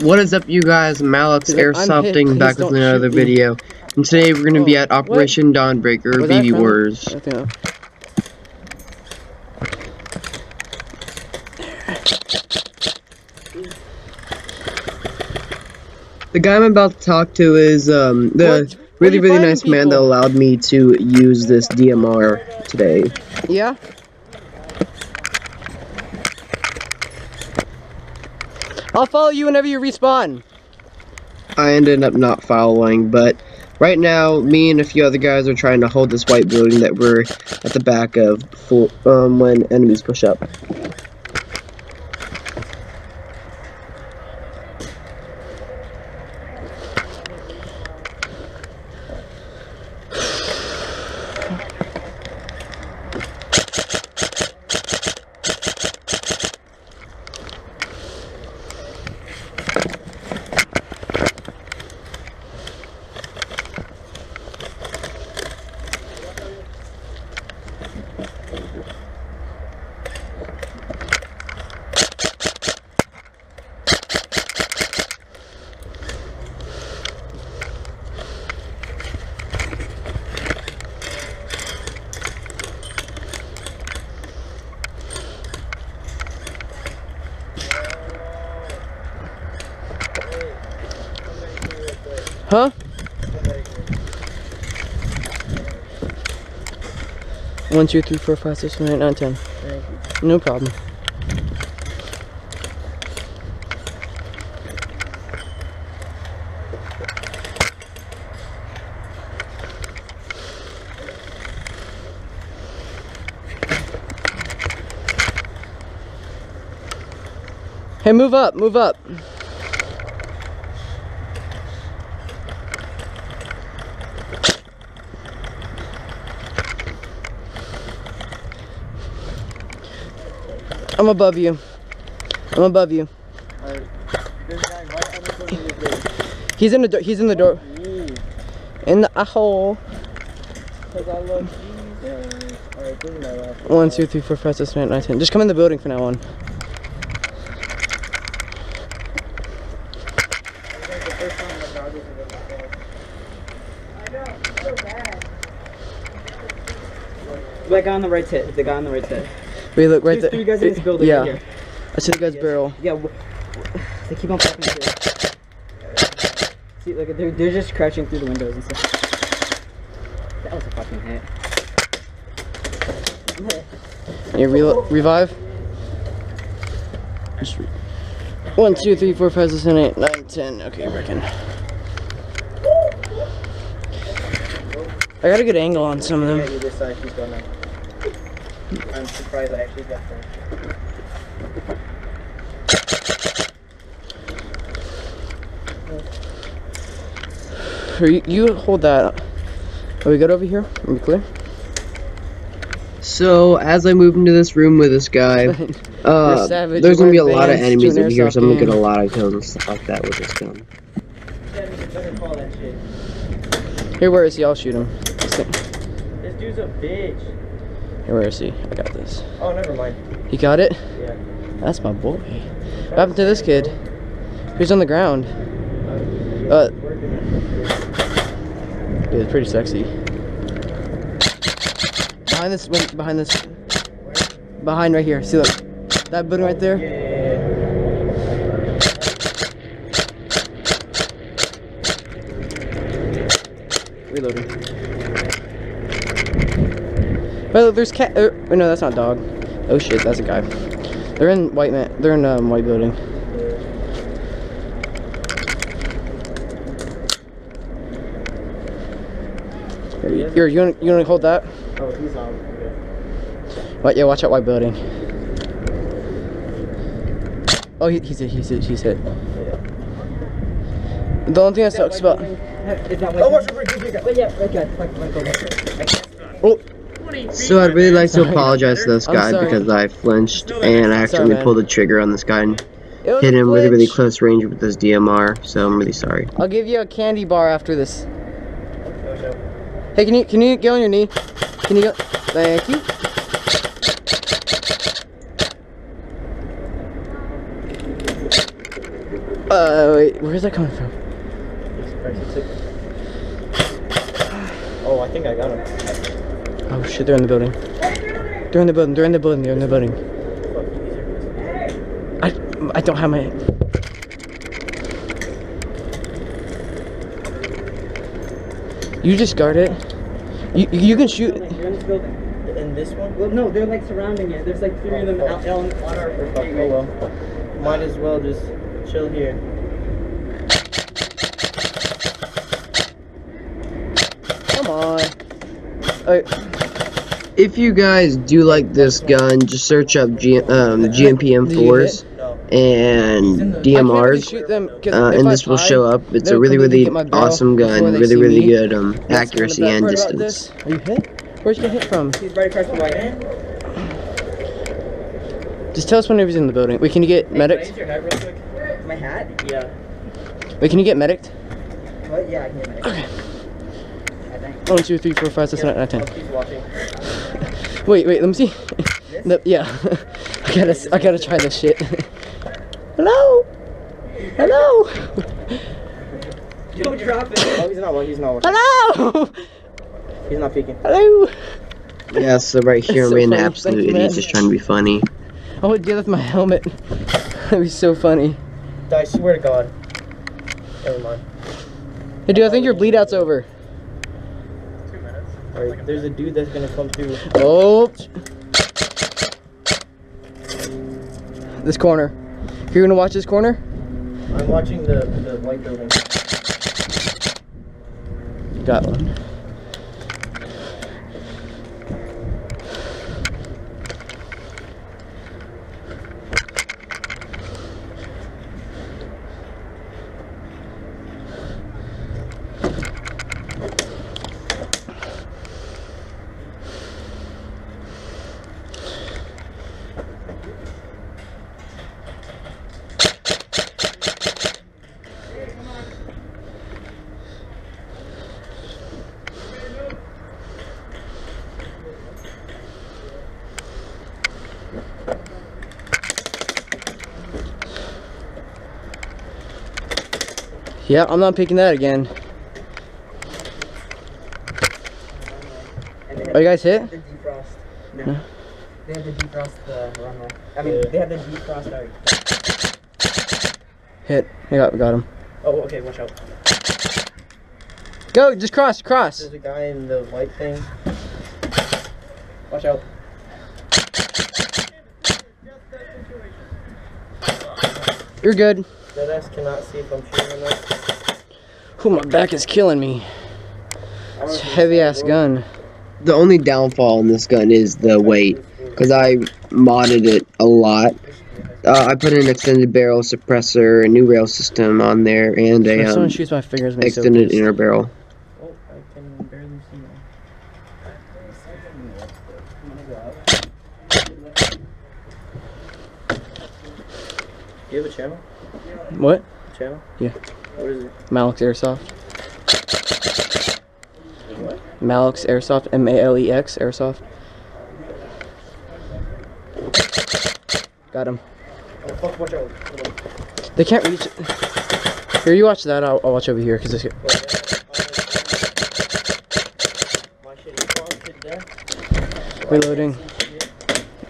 What is up, you guys? Mallex Airsofting back with another video. And today we're going to be at Operation Dawnbreaker, BB-Warz. The guy I'm about to talk to is the really nice man that allowed me to use this DMR today. Yeah? I'll follow you whenever you respawn. I ended up not following, but right now, me and a few other guys are trying to hold this white building that we're at the back of for, when enemies push up. Huh? One, two, three, four, five, six, seven, eight, nine, 10. No problem. Hey, move up, move up. I'm above you. I'm above you. He's in the door. He's in the door. In the hole. 1, 2, 3, 4, 5, 6, 7, 8, 9, 10. Just come in the building from now on. The guy on the right's hit. The guy on the right's hit. Wait, look right there. There's 3 guys in this building right here. I see the guy's barrel. Yeah, they keep on popping through. See, look, they're just crouching through the windows and stuff. That was a fucking hit. You revive? 1, 2, 3, 4, 5, 6, 7, 8, 9, 10. Okay, reckon. I got a good angle on some of them. I'm surprised I actually got that. You hold that. Are we good over here? Are we clear? So, as I move into this room with this guy, there's gonna be a lot of enemies over here, so I'm gonna get a lot of kills and stuff like that with this gun. Here, where is he? I'll shoot him. This dude's a bitch. Here, where is he? I got this. Oh, never mind. He got it? Yeah. That's my boy. What happened to this kid? Who's on the ground? Dude, it's pretty sexy. Behind this. Behind right here. See, look. That building right there? Reloading. But there's cat. No, that's not dog. Oh shit, that's a guy. They're in white building. Here, you wanna hold that? Oh, he's on. What? Yeah, watch out, white building. Oh, he's hit. Yeah. The only thing that sucks about. Oh. So I'd really like to apologize to this guy because I flinched and I accidentally pulled the trigger on this guy and hit him really close range with this DMR. So I'm really sorry. I'll give you a candy bar after this. Hey, can you get on your knee? Can you go? Thank you. Wait, where's that coming from? Oh, I think I got him. Oh shit, they're in the building. They're in the building, they're in the building, they're in the building. I don't have my... You just guard it. You can shoot. You're in this building. In this one? Well, no, they're like surrounding it. There's like 3 of them out on our gateway. Oh well. Might as well just chill here. Come on. Alright. If you guys do like this gun, just search up GMP M4s and DMRs, and this will show up. It's a really, really awesome gun. Really, really good accuracy and distance. Are you hit? Where'd you get hit from? He's right across the white. Just tell us whenever he's in the building. Wait, can you get medicked? Raise your hat real quick. My hat? Yeah. Wait, can you get medicked? What? Yeah, I can get medicked. Okay. I think. 1, 2, 3, 4, 5, 6, 7, 8, 9, 10. He's watching. Wait, let me see. No, yeah. I gotta try this shit. Hello? Hello? Don't drop it. Oh, he's not watching. Hello? He's not peeking. Hello? Yeah, so right here I'm so being an funny. absolute Thank you, idiot, man. just trying to be funny. Oh, yeah, that's my helmet. That'd be so funny. I swear to God. Never mind. Hey, dude, I think your bleed out's over. 2 minutes. Alright, there's a dude that's gonna come through. Oh. This corner. You're gonna watch this corner? I'm watching the white building. Got one. Yeah, I'm not picking that again. Are you guys hit? The defrost. No. No. They have the defrost the runway. I mean, they have the defrost out. Hit. We got him. Oh, okay, watch out. Go, just cross. There's a guy in the white thing. Watch out. You're good. That ass cannot see if I'm shooting or not. Ooh, my back is killing me. It's a heavy ass gun. The only downfall in this gun is the weight, because I modded it a lot. I put an extended barrel suppressor, a new rail system on there, and If a someone shoots my fingers, makes so extended pissed. inner barrel. Oh, I can barely see now. Do you have a channel? What? Channel? Yeah. What is it? Malex Airsoft. What? Malex Airsoft. M-A-L-E-X Airsoft. Got him. Oh, fuck, watch out. They can't reach it. Here, you watch that. I'll watch over here because it's. My shit is gone, shit dead. Reloading.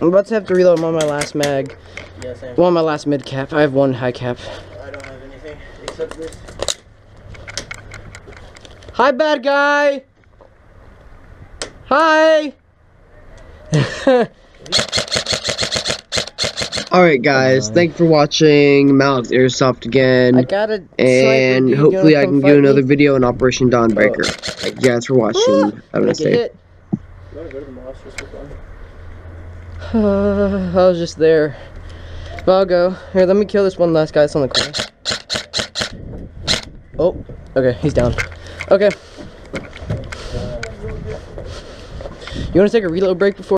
I'm about to have to reload. I'm on my last mag. Yeah, same. Well, on my last mid cap. I have one high cap. I don't have anything except this. Hi, bad guy. Hi. Alright guys, thank you for watching Malex Airsoft again. I got a And hopefully I can do another video on Operation Dawnbreaker. Thank you guys for watching. Have a nice day. You wanna go to the mosque just for fun? I was just there. But I'll go. Here, let me kill this one last guy that's on the corner. Oh, okay, he's down. Okay. You want to take a reload break before?